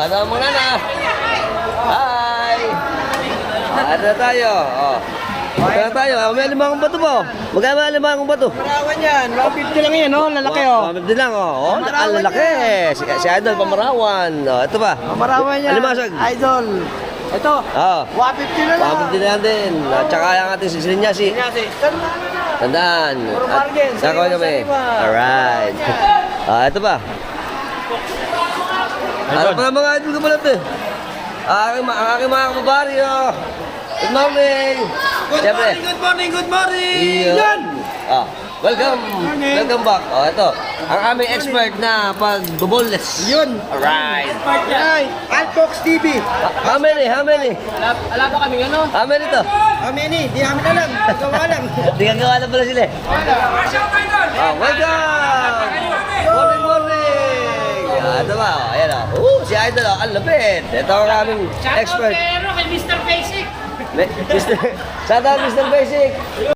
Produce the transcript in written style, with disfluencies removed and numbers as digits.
Ano muna na? Hi! Ano na tayo? Oh. Ano na tayo? May limang bato po. Magkano may limang bato? Pamarawan yan. 150 lang yan, no? Lalaki, oh. Mamit lang, oh. Oh, ang lalaki. Si Idol Pamarawan. Oh, ito ba? Pamarawan yan. Alimasag. Idol. Ito. Oh. 150 na lang. Mamit din yan din. At saka yung ating sisinyasi. Tandaan. Puro At bargain. gagawin kami. Alright. Ah, ito ba? Ano pa mga idol ko pala ito? Ang aking mga kababaryo. Good morning. Siyempre. Good morning, good morning. Yan. Ah, welcome. Welcome back. Oh, ito. Ang aming expert na pag-boneless. Yun. Alright. Ay, Alfox TV. How many? How many? Ala ba kaming ano? How many to? Amini, di namin alam. Gawa lang. Hindi ka gawa na pala sila eh. Ah, welcome. Morning, morning. Ah, ito ba? Ayan o. Si Idol o. Ang lapit. Ito ang aming expert. Shoutout kay Mr. Basic. Shout out Mr. Basic.